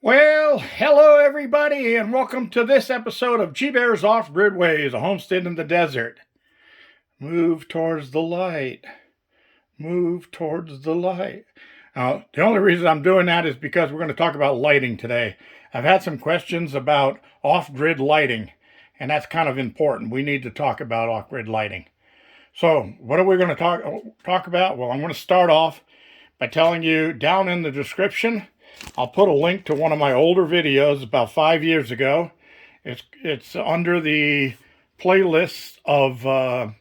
Well, hello everybody, and welcome to this episode of G-Bear's Off-Grid Ways, a homestead in the desert. Move towards the light. Move towards the light. Now, the only reason I'm doing that is because we're going to talk about lighting today. I've had some questions about off-grid lighting, and that's kind of important. We need to talk about off-grid lighting. So, what are we going to talk about? Well, I'm going to start off by telling you down in the description, I'll put a link to one of my older videos about 5 years ago. It's under the playlist of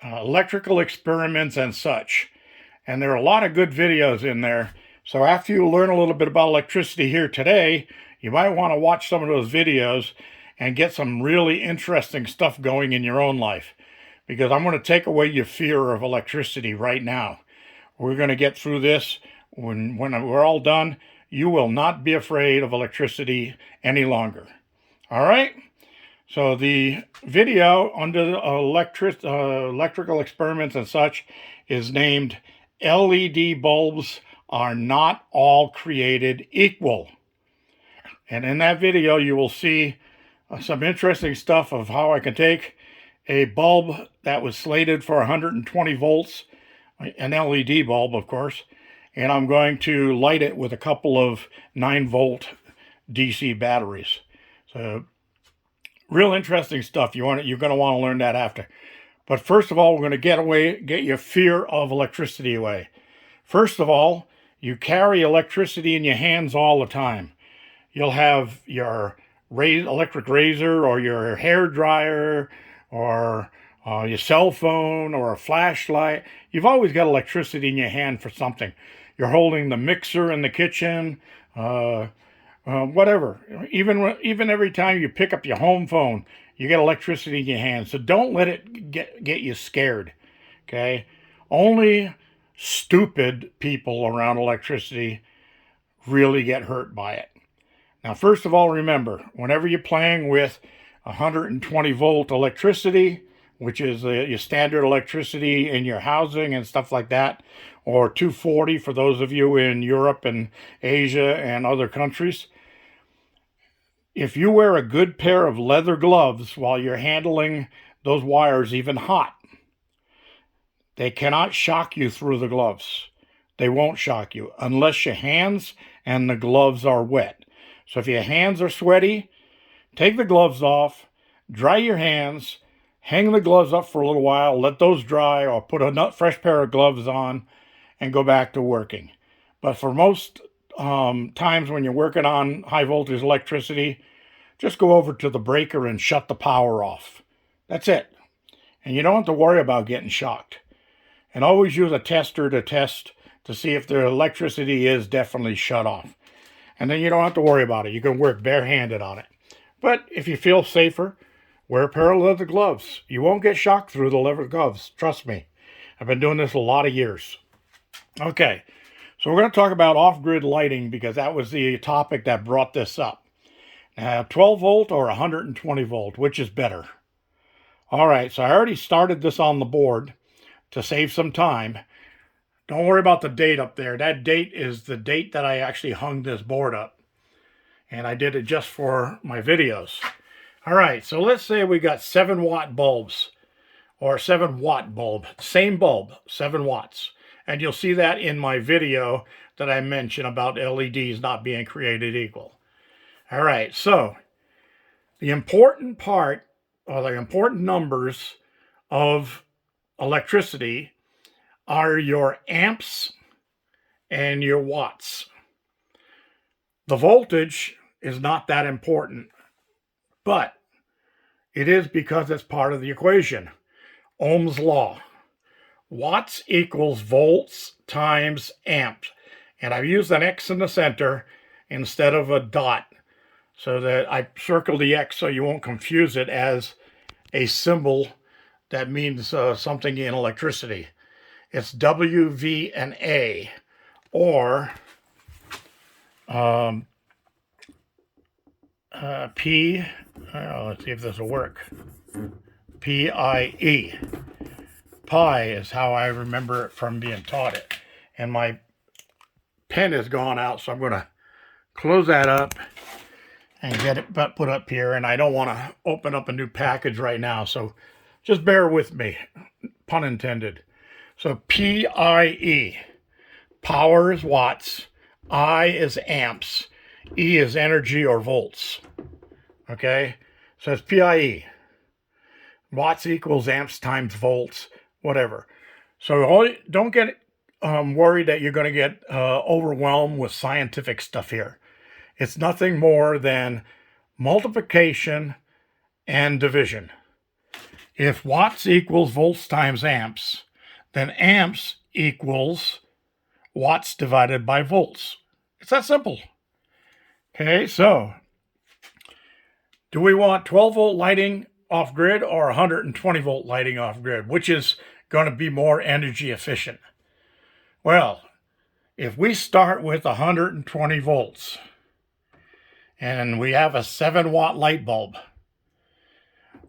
electrical experiments and such. And there are a lot of good videos in there. So after you learn a little bit about electricity here today, you might want to watch some of those videos and get some really interesting stuff going in your own life. Because I'm going to take away your fear of electricity right now. We're going to get through this. When we're all done, you will not be afraid of electricity any longer. All right? So the video under the electrical experiments and such is named LED bulbs are not all created equal. And in that video, you will see some interesting stuff of how I can take a bulb that was slated for 120 volts, an LED bulb, of course, and I'm going to light it with a couple of 9-volt DC batteries. So, real interesting stuff. You're going to want to learn that after. But first of all, we're going to get your fear of electricity away. First of all, you carry electricity in your hands all the time. You'll have your electric razor or your hair dryer or your cell phone or a flashlight. You've always got electricity in your hand for something. You're holding the mixer in the kitchen, whatever. Even every time you pick up your home phone, you get electricity in your hand. So don't let it get you scared, okay? Only stupid people around electricity really get hurt by it. Now, first of all, remember, whenever you're playing with 120-volt electricity, which is your standard electricity in your housing and stuff like that, or 240 for those of you in Europe and Asia and other countries. If you wear a good pair of leather gloves while you're handling those wires even hot, they cannot shock you through the gloves. They won't shock you unless your hands and the gloves are wet. So if your hands are sweaty, take the gloves off, dry your hands, hang the gloves up for a little while, let those dry, or put a fresh pair of gloves on and go back to working. But for most times when you're working on high voltage electricity, just go over to the breaker and shut the power off. That's it. And you don't have to worry about getting shocked. And always use a tester to test to see if the electricity is definitely shut off. And then you don't have to worry about it. You can work barehanded on it. But if you feel safer, wear a pair of leather gloves. You won't get shocked through the leather gloves. Trust me. I've been doing this a lot of years. Okay, so we're going to talk about off-grid lighting because that was the topic that brought this up. Now, 12 volt or 120 volt, which is better? All right, so I already started this on the board to save some time. Don't worry about the date up there. That date is the date that I actually hung this board up. And I did it just for my videos. All right, so let's say we got 7-watt bulbs or 7-watt bulb. Same bulb, 7 watts. And you'll see that in my video that I mentioned about LEDs not being created equal. All right, so the important part, or the important numbers of electricity are your amps and your watts. The voltage is not that important, but it is because it's part of the equation. Ohm's law. Watts equals volts times amps. And I've used an X in the center instead of a dot so that I circle the X so you won't confuse it as a symbol that means something in electricity. It's W, V, and A, or P, let's see if this will work, P-I-E. Pi is how I remember it from being taught it. And my pen has gone out, so I'm going to close that up and get it put up here. And I don't want to open up a new package right now, so just bear with me, pun intended. So PIE, power is watts, I is amps, E is energy or volts. Okay, so it's PIE. Watts equals amps times volts, whatever. So don't get worried that you're going to get overwhelmed with scientific stuff here. It's nothing more than multiplication and division. If watts equals volts times amps, then amps equals watts divided by volts. It's that simple. Okay, so do we want 12-volt lighting off grid or 120-volt lighting off grid? Which is going to be more energy efficient? Well, if we start with 120 volts and we have a 7-watt light bulb,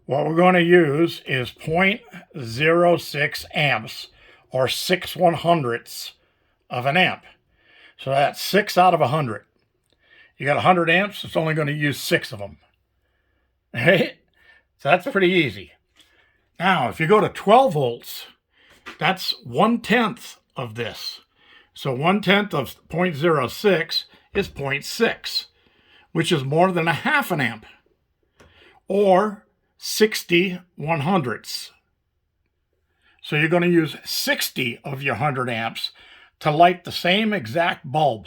what we're going to use is 0.06 amps, or 6/100ths of an amp. So that's 6 out of 100. You got 100 amps, it's only going to use 6 of them. Right? So that's pretty easy. Now, if you go to 12 volts, that's 1/10 of this. So 1/10 of 0.06 is 0.6, which is more than a half an amp, or 60/100ths. So you're going to use 60 of your 100 amps to light the same exact bulb.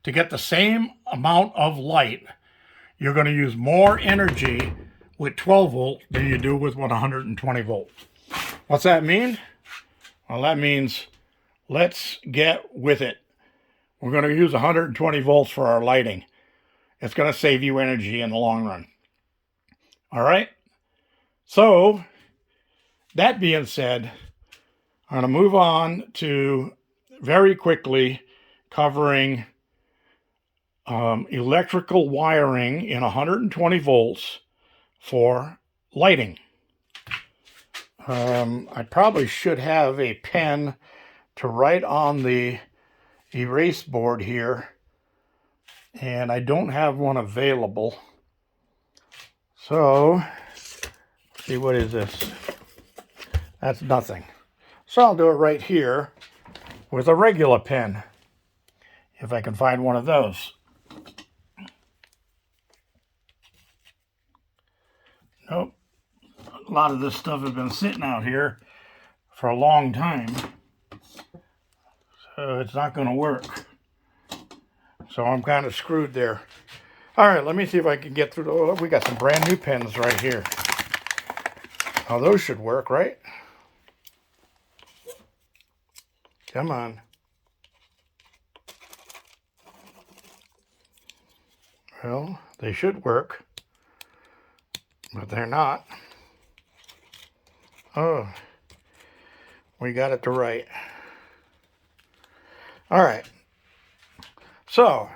To get the same amount of light, you're going to use more energy with 12 volt than you do with 120 volt. What's that mean? Well, that means let's get with it. We're going to use 120 volts for our lighting. It's going to save you energy in the long run. All right? So, that being said, I'm going to move on to very quickly covering electrical wiring in 120 volts for lighting. I probably should have a pen to write on the erase board here, and I don't have one available. So, see, what is this? That's nothing. So I'll do it right here with a regular pen, if I can find one of those. Nope. A lot of this stuff has been sitting out here for a long time, so it's not going to work. So I'm kind of screwed there. All right, let me see if I can get through. Oh, we got some brand new pens right here. Oh, those should work, right? Come on. Well, they should work, but they're not. Oh, we got it to right. All right. So,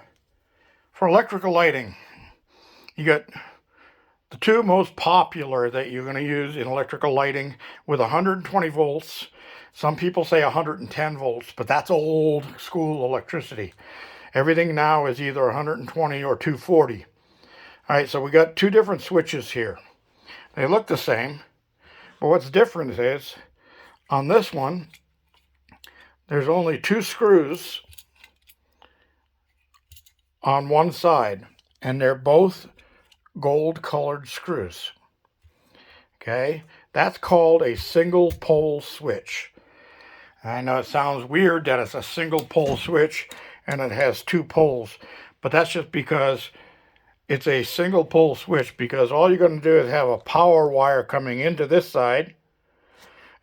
for electrical lighting, you got the two most popular that you're going to use in electrical lighting with 120 volts. Some people say 110 volts, but that's old school electricity. Everything now is either 120 or 240. All right, so we got two different switches here. They look the same, but what's different is on this one, there's only 2 screws on one side, and they're both gold-colored screws. Okay, that's called a single pole switch. I know it sounds weird that it's a single pole switch and it has 2 poles, but that's just because it's a single pole switch, because all you're going to do is have a power wire coming into this side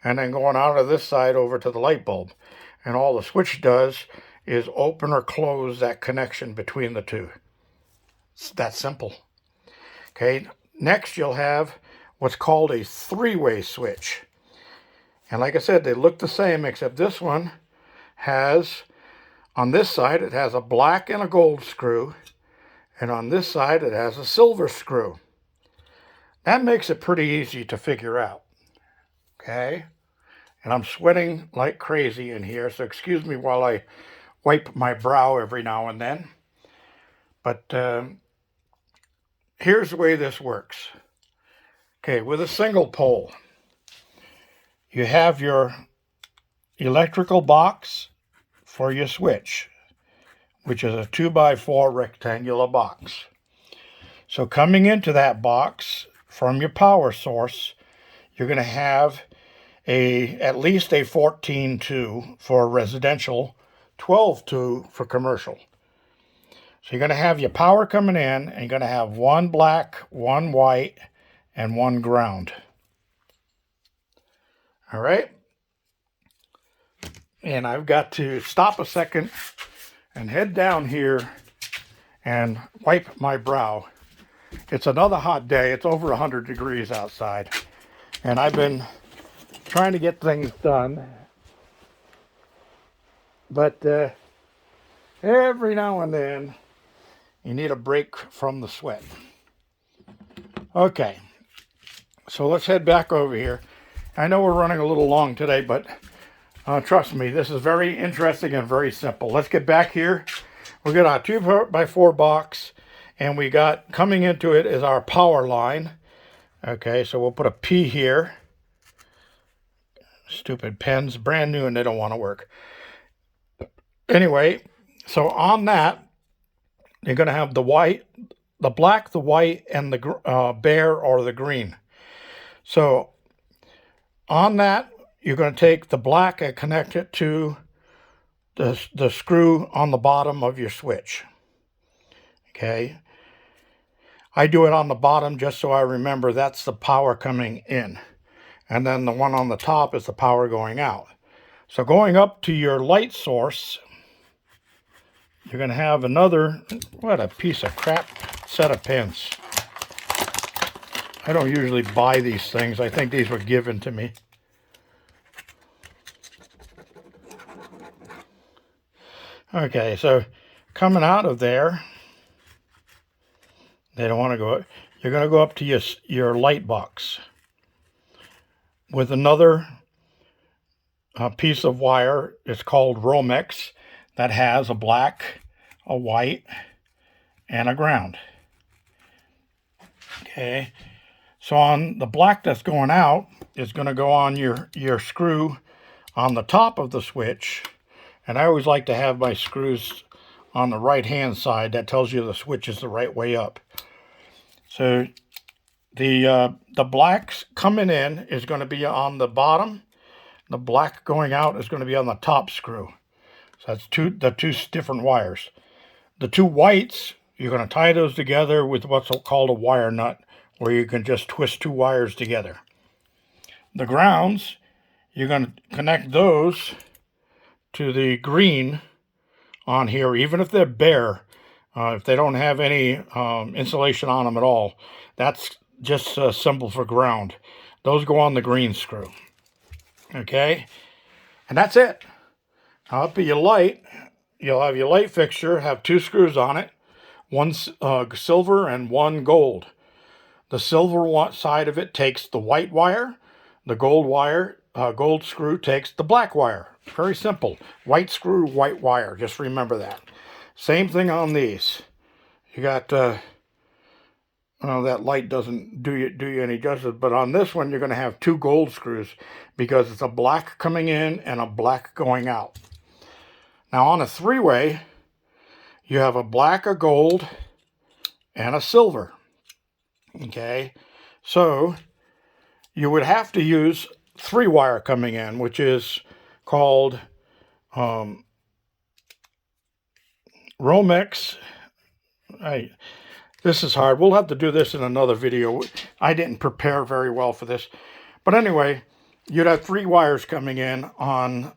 and then going out of this side over to the light bulb. And all the switch does is open or close that connection between the two. It's that simple. Okay, next you'll have what's called a 3-way switch. And like I said, they look the same, except this one has, on this side, it has a black and a gold screw, and on this side, it has a silver screw. That makes it pretty easy to figure out. Okay? And I'm sweating like crazy in here, so excuse me while I wipe my brow every now and then. But here's the way this works. Okay, with a single pole, you have your electrical box for your switch, which is a 2x4 rectangular box. So coming into that box from your power source, you're going to have at least a 14-2 for residential, 12-2 for commercial. So you're going to have your power coming in, and you're going to have one black, one white, and one ground. All right? And I've got to stop a second and head down here and wipe my brow. It's another hot day. It's over 100 degrees outside. And I've been trying to get things done. But every now and then, you need a break from the sweat. Okay, so let's head back over here. I know we're running a little long today, but trust me, this is very interesting and very simple. Let's get back here. We got our 2x4 box, and we got, coming into it is our power line. Okay, so we'll put a P here. Stupid pens, brand new, and they don't want to work. Anyway, so on that, you're going to have the white, the black, the white, and the bare or the green. So on that, you're going to take the black and connect it to the screw on the bottom of your switch. Okay. I do it on the bottom just so I remember that's the power coming in. And then the one on the top is the power going out. So going up to your light source, you're going to have another, what a piece of crap set of pins. I don't usually buy these things. I think these were given to me. Okay, so coming out of there, they don't want to go, you're going to go up to your light box with another piece of wire. It's called Romex, that has a black, a white, and a ground. Okay, so on the black that's going out is going to go on your screw on the top of the switch. And I always like to have my screws on the right hand side. That tells you the switch is the right way up. So the black coming in is going to be on the bottom. The black going out is going to be on the top screw. So that's the two different wires. The two whites, you're going to tie those together with what's called a wire nut, where you can just twist two wires together. The grounds, you're going to connect those to the green on here, even if they're bare, if they don't have any insulation on them at all. That's just a symbol for ground. Those go on the green screw. Okay, and that's it. Now up at your light, you'll have your light fixture, have two screws on it, one silver and one gold. The silver side of it takes the white wire, the gold screw takes the black wire. Very simple. White screw, white wire. Just remember that. Same thing on these. You got, that light doesn't do you any justice, but on this one you're going to have two gold screws because it's a black coming in and a black going out. Now on a three-way, you have a black, a gold, and a silver. Okay, so you would have to use three-wire coming in, which is called Romex. This is hard. We'll have to do this in another video. I didn't prepare very well for this. But anyway, you'd have three wires coming in on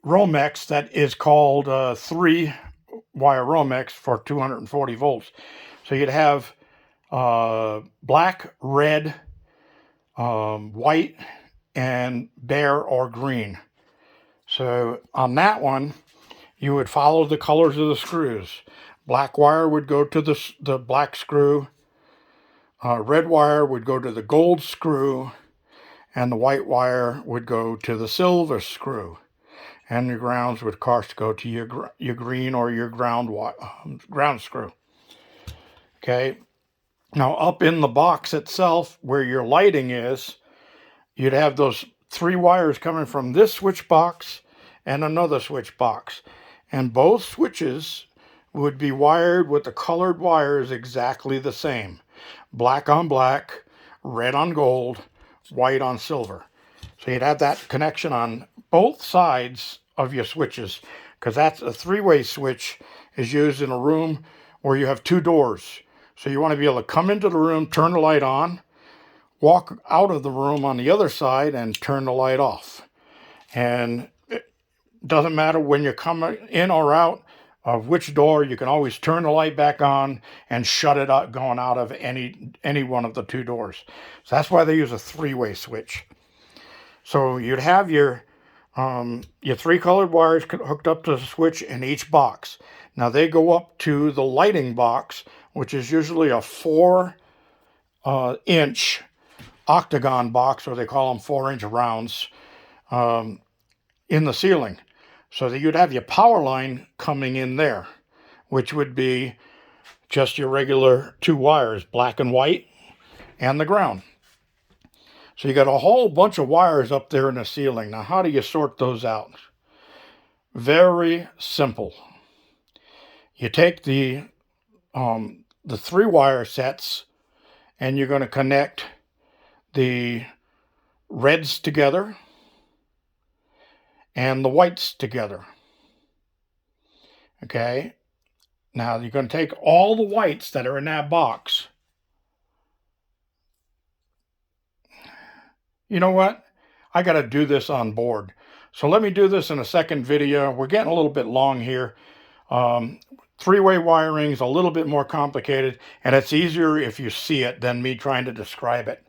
Romex that is called 3-wire Romex for 240 volts. So you'd have black, red, white, and bare or green. So on that one, you would follow the colors of the screws. Black wire would go to the black screw. Red wire would go to the gold screw. And the white wire would go to the silver screw. and your grounds would, of course, go to your green or your ground screw. Okay. Now, up in the box itself, where your lighting is, you'd have those 3 wires coming from this switch box and another switch box. And both switches would be wired with the colored wires exactly the same. Black on black, red on gold, white on silver. So you'd have that connection on both sides of your switches, because that's a 3-way switch is used in a room where you have 2 doors. So you want to be able to come into the room, turn the light on, walk out of the room on the other side and turn the light off. And it doesn't matter when you're coming in or out of which door, you can always turn the light back on and shut it up going out of any one of the 2 doors. So that's why they use a 3-way switch. So you'd have your 3 colored wires hooked up to the switch in each box. Now they go up to the lighting box, which is usually a 4-inch octagon box, or they call them 4-inch rounds, in the ceiling. So that you'd have your power line coming in there, which would be just your regular 2 wires, black and white, and the ground. So you got a whole bunch of wires up there in the ceiling. Now, how do you sort those out? Very simple. You take the 3 wire sets, and you're going to connect the reds together and the whites together. Okay. Now you're going to take all the whites that are in that box. You know what? I got to do this on board. So let me do this in a second video. We're getting a little bit long here. 3-way wiring is a little bit more complicated, and it's easier if you see it than me trying to describe it.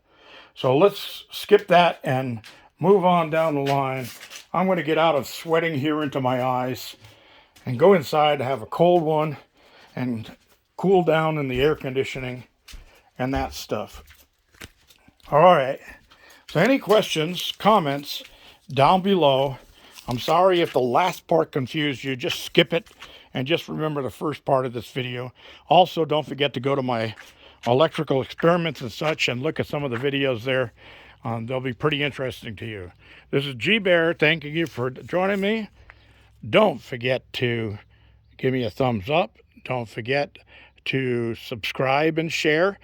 So let's skip that and move on down the line. I'm going to get out of sweating here into my eyes and go inside to have a cold one and cool down in the air conditioning and that stuff. All right. So any questions, comments down below. I'm sorry if the last part confused you. Just skip it and just remember the first part of this video. Also, don't forget to go to my electrical experiments and such and look at some of the videos there. They'll be pretty interesting to you. This is G Bear thanking you for joining me. Don't forget to give me a thumbs up. Don't forget to subscribe and share.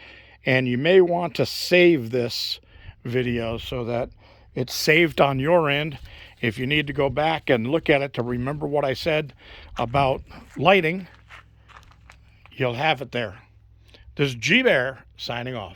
And you may want to save this video so that it's saved on your end. If you need to go back and look at it to remember what I said about lighting, you'll have it there. This is G Bear signing off.